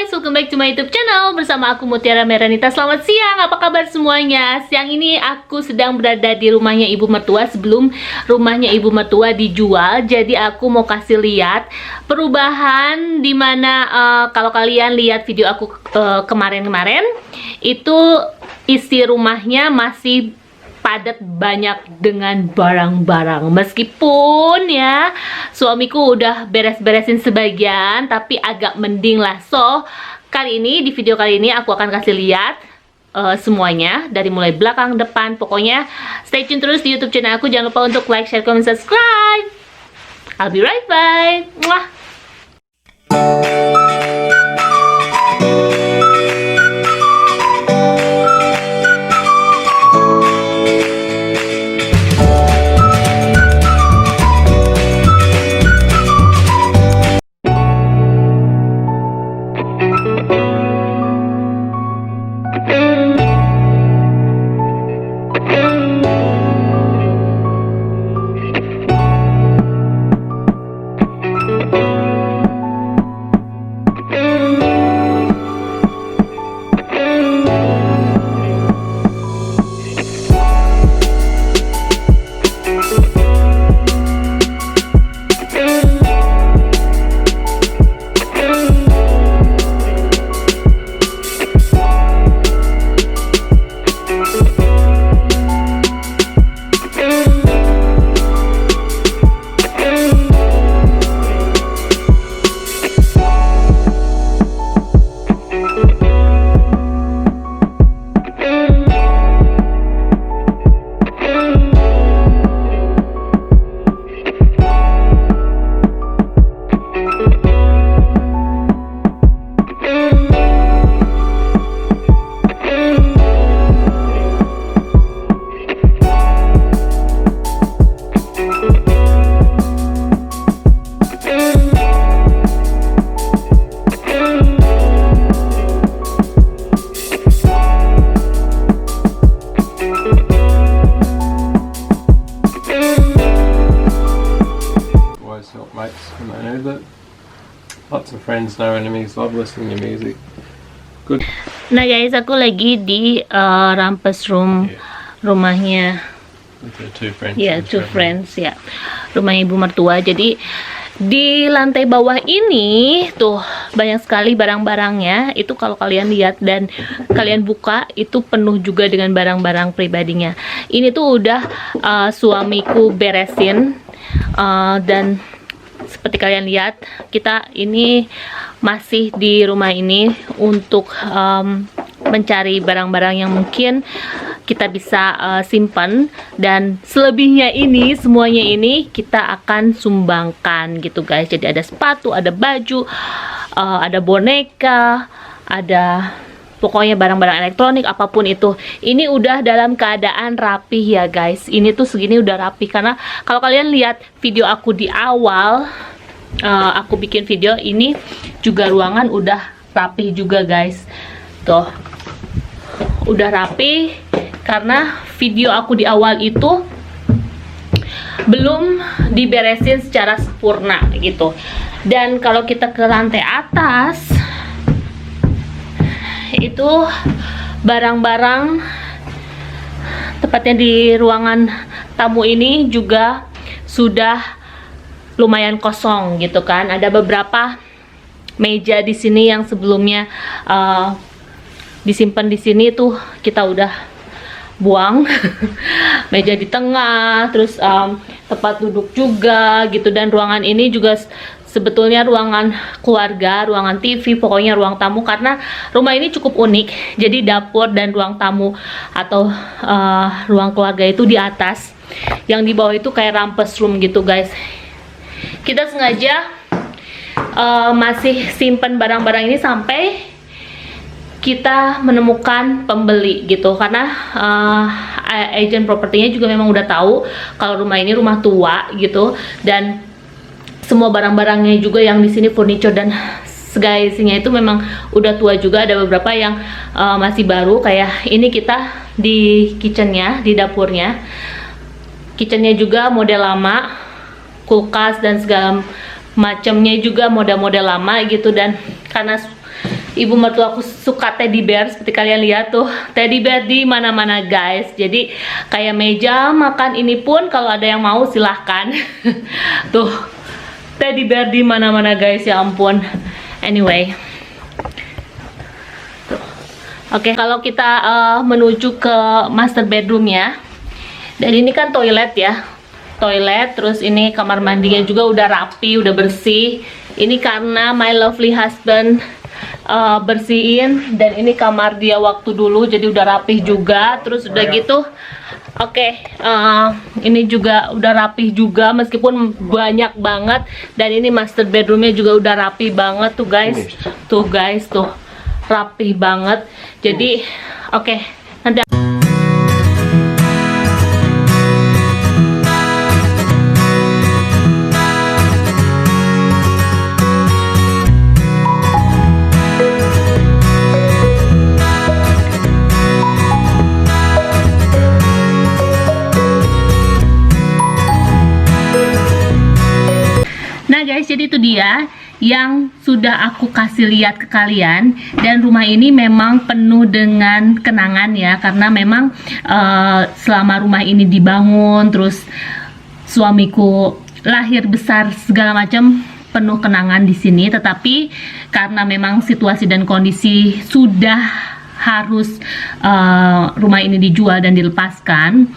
guys, welcome back to my YouTube channel. Bersama aku Mutiara Meranita. Selamat siang, apa kabar semuanya? Siang ini aku sedang berada di rumahnya ibu mertua sebelum rumahnya ibu mertua dijual. Jadi aku mau kasih lihat perubahan dimana kalau kalian lihat video aku kemarin-kemarin, itu isi rumahnya masih padat banyak dengan barang-barang. Meskipun ya suamiku udah beres-beresin sebagian, tapi agak mending lah. So kali ini, di video kali ini aku akan kasih lihat semuanya dari mulai belakang, depan. Pokoknya stay tune terus di YouTube channel aku. Jangan lupa untuk like, share, comment, subscribe. I'll be right back. Mwah. Not mates, and I know that lots of friends, no enemies, love listening to music. Good. Nah guys, aku lagi di Rampes room, rumahnya. With the two friends. Ya, two friends ya. Rumah ibu mertua. Jadi di lantai bawah ini tuh banyak sekali barang-barangnya. Itu kalau kalian lihat dan kalian buka, itu penuh juga dengan barang-barang pribadinya. Ini tuh udah suamiku beresin, dan seperti kalian lihat, kita ini masih di rumah ini untuk mencari barang-barang yang mungkin kita bisa simpan, dan selebihnya ini, semuanya ini kita akan sumbangkan gitu guys. Jadi ada sepatu, ada baju, ada boneka, ada pokoknya barang-barang elektronik apapun itu. Ini udah dalam keadaan rapih ya guys. Ini tuh segini udah rapih, karena kalau kalian lihat video aku di awal, aku bikin video ini juga ruangan udah rapih juga guys. Tuh udah rapih karena video aku di awal itu belum diberesin secara sempurna gitu. Dan kalau kita ke lantai atas, itu barang-barang tepatnya di ruangan tamu ini juga sudah lumayan kosong gitu kan. Ada beberapa meja di sini yang sebelumnya disimpan di sini tuh kita udah buang. Meja di tengah, terus tempat duduk juga gitu. Dan ruangan ini juga sebetulnya ruangan keluarga, ruangan TV, pokoknya ruang tamu, karena rumah ini cukup unik. Jadi dapur dan ruang tamu atau ruang keluarga itu di atas, yang di bawah itu kayak rampes room gitu guys. Kita sengaja masih simpan barang-barang ini sampai kita menemukan pembeli gitu, karena agent propertinya juga memang udah tahu kalau rumah ini rumah tua gitu, dan semua barang-barangnya juga yang di sini, furniture dan segala isinya itu memang udah tua juga. Ada beberapa yang masih baru, kayak ini kita di kitchennya, di dapurnya. Kitchennya juga model lama, kulkas dan segala macamnya juga model-model lama gitu. Dan karena ibu mertua aku suka teddy bear, seperti kalian lihat tuh, teddy bear di mana-mana guys. Jadi kayak meja makan ini pun kalau ada yang mau silahkan. Tuh, teddy bear di mana-mana guys, ya ampun. Anyway, tuh. Oke, kalau kita menuju ke master bedroom ya. Dan ini kan toilet ya, toilet. Terus ini kamar mandinya juga udah rapi, udah bersih. Ini karena my lovely husband bersihin. Dan ini kamar dia waktu dulu, jadi udah rapih juga. Terus udah gitu, oke, ini juga udah rapih juga meskipun banyak banget. Dan ini master bedroomnya juga udah rapi banget tuh guys. Tuh guys, tuh rapih banget. Jadi oke, nanti jadi itu dia yang sudah aku kasih lihat ke kalian. Dan rumah ini memang penuh dengan kenangan ya, karena memang selama rumah ini dibangun, terus suamiku lahir besar segala macam, penuh kenangan di sini. Tetapi karena memang situasi dan kondisi sudah harus rumah ini dijual dan dilepaskan,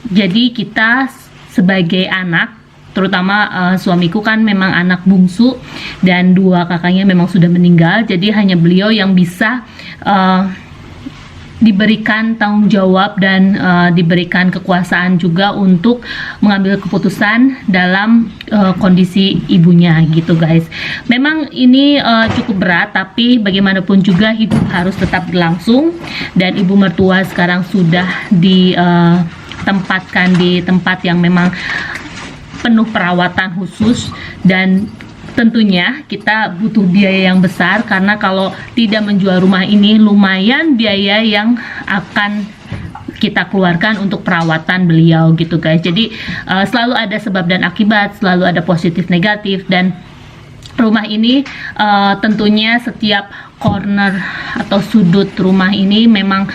jadi kita sebagai anak, terutama suamiku kan memang anak bungsu dan dua kakaknya memang sudah meninggal, jadi hanya beliau yang bisa diberikan tanggung jawab dan diberikan kekuasaan juga untuk mengambil keputusan dalam kondisi ibunya gitu guys. Memang ini cukup berat, tapi bagaimanapun juga hidup harus tetap berlangsung. Dan ibu mertua sekarang sudah ditempatkan di tempat yang memang penuh perawatan khusus, dan tentunya kita butuh biaya yang besar, karena kalau tidak menjual rumah ini lumayan biaya yang akan kita keluarkan untuk perawatan beliau gitu guys. Jadi selalu ada sebab dan akibat, selalu ada positif negatif. Dan rumah ini tentunya setiap corner atau sudut rumah ini memang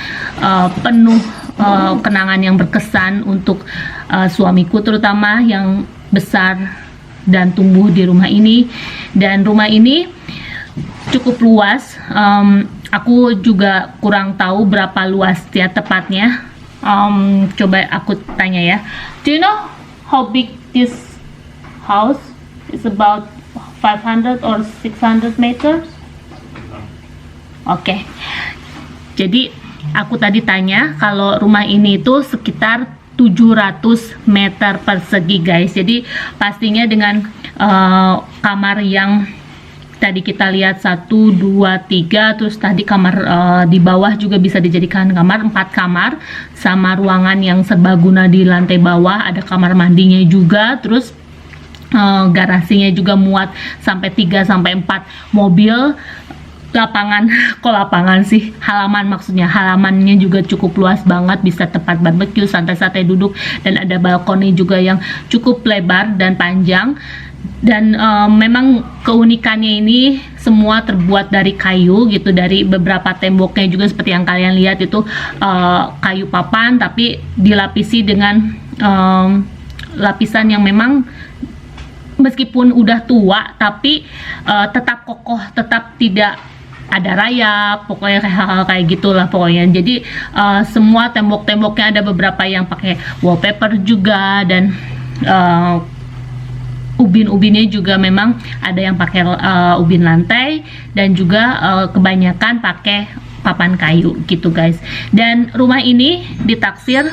penuh kenangan yang berkesan untuk suamiku, terutama yang besar dan tumbuh di rumah ini. Dan rumah ini cukup luas. Aku juga kurang tahu berapa luas ya tepatnya. Coba aku tanya ya. Do you know how big this house is? About 500 or 600 meters? Oke. Jadi aku tadi tanya kalau rumah ini itu sekitar 700 meter persegi guys. Jadi pastinya dengan kamar yang tadi kita lihat 1, 2, 3, terus tadi kamar di bawah juga bisa dijadikan kamar, 4 kamar sama ruangan yang serbaguna di lantai bawah, ada kamar mandinya juga, terus garasinya juga muat sampai 3 sampai 4 mobil. Lapangan, kok lapangan sih, halaman maksudnya, halamannya juga cukup luas banget, bisa tempat barbecue, santai-santai duduk, dan ada balkoni juga yang cukup lebar dan panjang. Dan memang keunikannya ini semua terbuat dari kayu gitu, dari beberapa temboknya juga seperti yang kalian lihat itu kayu papan, tapi dilapisi dengan lapisan yang memang meskipun udah tua tapi tetap kokoh, tetap tidak ada rayap, pokoknya hal-hal kayak gitulah pokoknya. Jadi semua tembok-temboknya ada beberapa yang pakai wallpaper juga, dan ubin-ubinnya juga memang ada yang pakai ubin lantai, dan juga kebanyakan pakai papan kayu gitu guys. Dan rumah ini ditaksir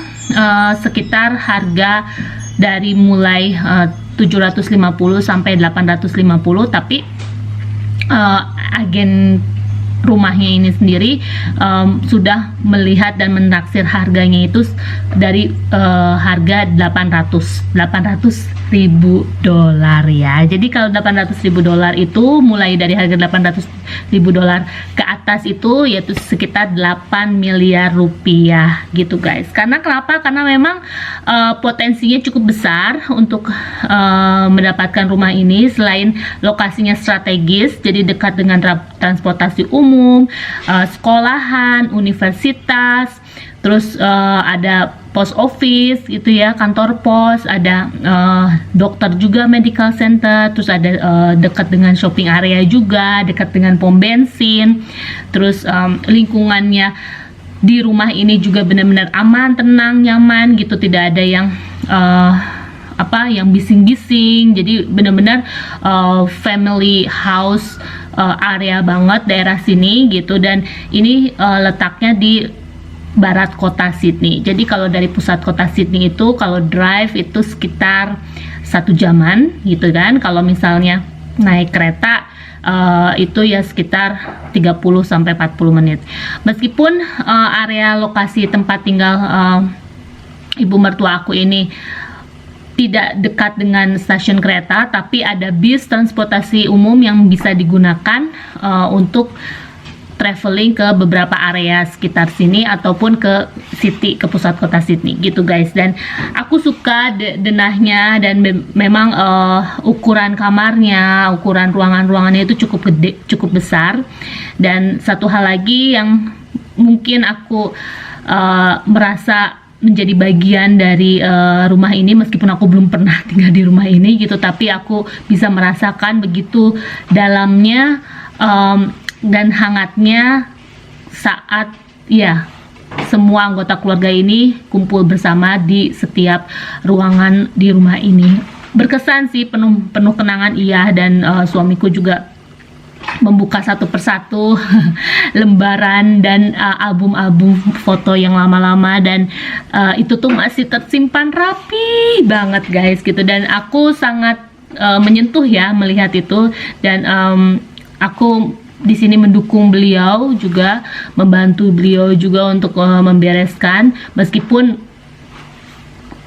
sekitar harga dari mulai 750 sampai 850, tapi agen rumahnya ini sendiri sudah melihat dan menaksir harganya itu dari harga 800 $800.000 ya. Jadi kalau $800.000 itu mulai dari harga $800.000 ke atas itu yaitu sekitar 8 miliar rupiah gitu guys. Karena kenapa? Karena memang potensinya cukup besar untuk mendapatkan rumah ini. Selain lokasinya strategis, jadi dekat dengan transportasi umum, sekolahan, universitas, terus ada post office gitu ya, kantor pos, ada dokter juga, medical center, terus ada dekat dengan shopping area juga, dekat dengan pom bensin, terus lingkungannya di rumah ini juga benar-benar aman, tenang, nyaman gitu, tidak ada yang yang bising-bising. Jadi benar-benar family house area banget daerah sini gitu. Dan ini letaknya di barat kota Sydney. Jadi kalau dari pusat kota Sydney itu kalau drive itu sekitar 1 jaman gitu kan. Kalau misalnya naik kereta itu ya sekitar 30 sampai 40 menit. Meskipun area lokasi tempat tinggal ibu mertua aku ini tidak dekat dengan stasiun kereta, tapi ada bis transportasi umum yang bisa digunakan untuk traveling ke beberapa area sekitar sini ataupun ke city, ke pusat kota Sydney gitu guys. Dan aku suka denahnya dan memang ukuran kamarnya, ukuran ruangannya itu cukup gede, cukup besar. Dan satu hal lagi yang mungkin aku merasa menjadi bagian dari rumah ini, meskipun aku belum pernah tinggal di rumah ini gitu, tapi aku bisa merasakan begitu dalamnya dan hangatnya saat ya semua anggota keluarga ini kumpul bersama di setiap ruangan di rumah ini. Berkesan sih, penuh kenangan iya. Dan suamiku juga membuka satu persatu lembaran dan album-album foto yang lama-lama, dan itu tuh masih tersimpan rapi banget guys gitu. Dan aku sangat menyentuh ya melihat itu. Dan aku di sini mendukung beliau juga, membantu beliau juga untuk membereskan, meskipun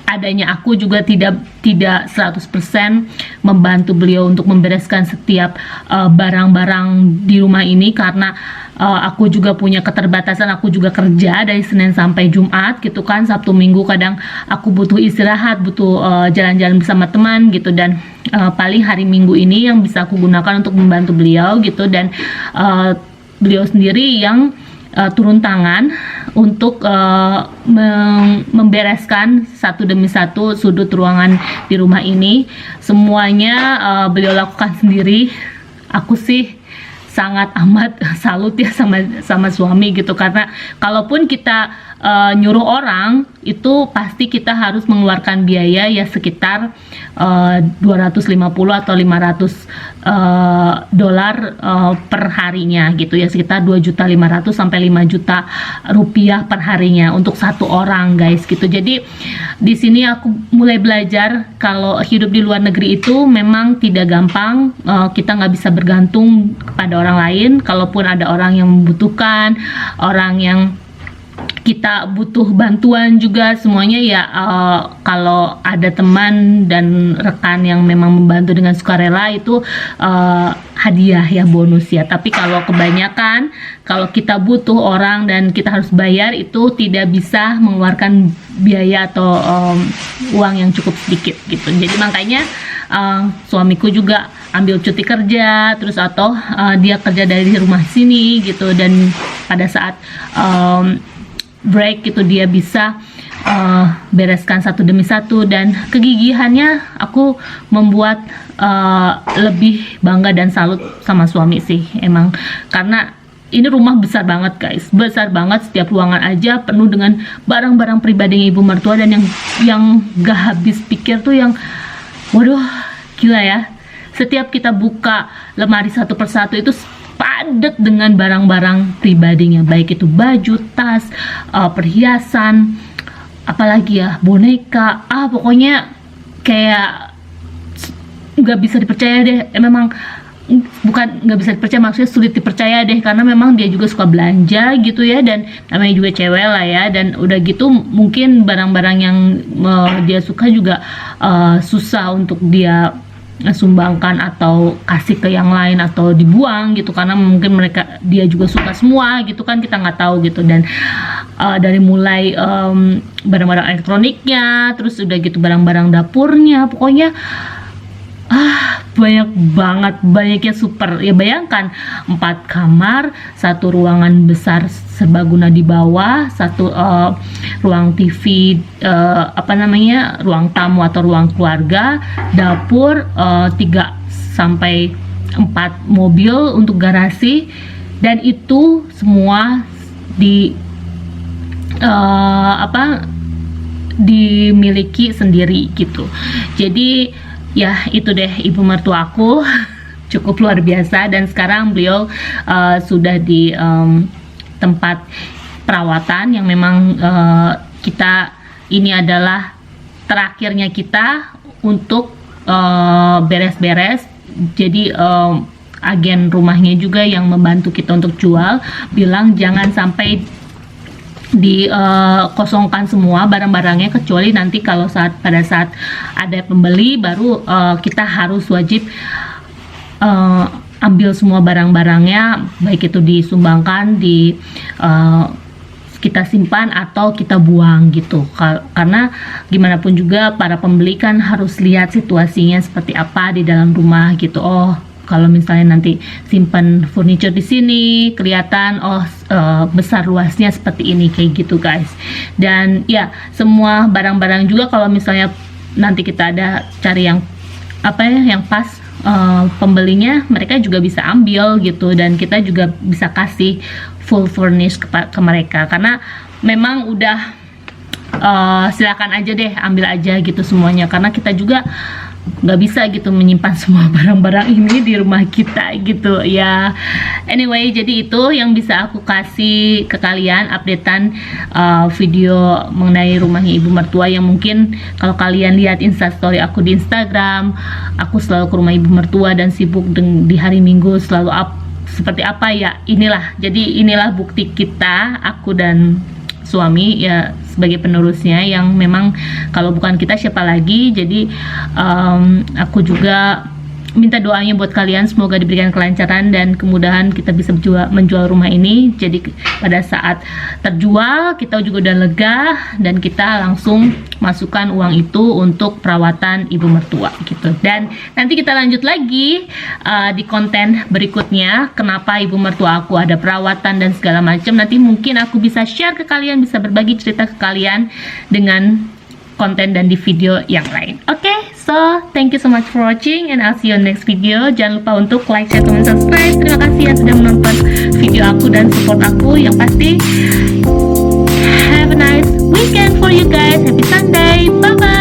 adanya aku juga tidak 100% membantu beliau untuk membereskan setiap barang-barang di rumah ini, karena aku juga punya keterbatasan. Aku juga kerja dari Senin sampai Jumat gitu kan. Sabtu Minggu kadang aku butuh istirahat, butuh jalan-jalan bersama teman gitu. Dan paling hari Minggu ini yang bisa aku gunakan untuk membantu beliau gitu. Dan beliau sendiri yang turun tangan untuk membereskan satu demi satu sudut ruangan di rumah ini. Semuanya beliau lakukan sendiri. Aku sih sangat amat salut ya sama suami gitu, karena kalaupun kita nyuruh orang itu pasti kita harus mengeluarkan biaya ya sekitar 250 atau 500 dolar per harinya gitu ya, sekitar 2.500.000 sampai 5 juta rupiah per harinya untuk satu orang guys gitu. Jadi di sini aku mulai belajar kalau hidup di luar negeri itu memang tidak gampang. Kita nggak bisa bergantung kepada orang lain. Kalaupun ada orang yang membutuhkan, orang yang kita butuh bantuan juga, semuanya ya kalau ada teman dan rekan yang memang membantu dengan sukarela itu hadiah ya, bonus ya. Tapi kalau kebanyakan, kalau kita butuh orang dan kita harus bayar, itu tidak bisa mengeluarkan biaya atau uang yang cukup sedikit gitu. Jadi makanya suamiku juga ambil cuti kerja, terus atau dia kerja dari rumah sini gitu. Dan pada saat break gitu dia bisa bereskan satu demi satu. Dan kegigihannya aku membuat lebih bangga dan salut sama suami sih emang, karena ini rumah besar banget guys, besar banget. Setiap ruangan aja penuh dengan barang-barang pribadi ibu mertua. Dan yang gak habis pikir tuh yang waduh gila ya, setiap kita buka lemari satu persatu itu padat dengan barang-barang pribadinya, baik itu baju, tas, perhiasan, apalagi ya, boneka, pokoknya kayak nggak bisa dipercaya deh. Memang bukan nggak bisa dipercaya, maksudnya sulit dipercaya deh, karena memang dia juga suka belanja gitu ya, dan namanya juga cewek lah ya, dan udah gitu mungkin barang-barang yang dia suka juga susah untuk dia sumbangkan atau kasih ke yang lain atau dibuang gitu, karena mungkin dia juga suka semua gitu kan, kita nggak tahu gitu. Dan dari mulai barang-barang elektroniknya, terus udah gitu barang-barang dapurnya, pokoknya banyak banget, banyaknya super ya. Bayangkan 4 kamar, 1 ruangan besar serbaguna di bawah, 1 ruang TV, ruang tamu atau ruang keluarga, dapur, 3 sampai 4 mobil untuk garasi, dan itu semua dimiliki sendiri gitu. Jadi ya itu deh ibu mertua aku cukup luar biasa, dan sekarang beliau sudah di tempat perawatan yang memang kita ini adalah terakhirnya kita untuk beres-beres. Jadi agen rumahnya juga yang membantu kita untuk jual bilang jangan sampai dikosongkan semua barang-barangnya, kecuali nanti kalau pada saat ada pembeli baru kita harus wajib ambil semua barang-barangnya, baik itu disumbangkan, kita simpan atau kita buang gitu. Karena gimana pun juga para pembeli kan harus lihat situasinya seperti apa di dalam rumah gitu. Oh, kalau misalnya nanti simpan furniture di sini kelihatan besar luasnya seperti ini, kayak gitu guys. Dan ya semua barang-barang juga kalau misalnya nanti kita ada cari yang yang pas, pembelinya mereka juga bisa ambil gitu, dan kita juga bisa kasih full furnish ke mereka, karena memang udah silakan aja deh, ambil aja gitu semuanya, karena kita juga nggak bisa gitu menyimpan semua barang-barang ini di rumah kita gitu ya. Anyway, jadi itu yang bisa aku kasih ke kalian, updatean video mengenai rumahnya ibu mertua, yang mungkin kalau kalian lihat instastory aku di Instagram, aku selalu ke rumah ibu mertua dan sibuk di hari Minggu selalu seperti apa ya, inilah bukti kita, aku dan suami ya sebagai penerusnya, yang memang kalau bukan kita siapa lagi. Jadi aku juga minta doanya buat kalian, semoga diberikan kelancaran dan kemudahan kita bisa menjual rumah ini. Jadi pada saat terjual kita juga udah lega, dan kita langsung masukkan uang itu untuk perawatan ibu mertua gitu. Dan nanti kita lanjut lagi di konten berikutnya, kenapa ibu mertua aku ada perawatan dan segala macam. Nanti mungkin aku bisa share ke kalian, bisa berbagi cerita ke kalian dengan konten dan di video yang lain. Oke, so thank you so much for watching, and I'll see you on next video. Jangan lupa untuk like, share, comment, subscribe. Terima kasih yang sudah menonton video aku dan support aku. Yang pasti have a nice weekend for you guys. Happy Sunday, bye bye.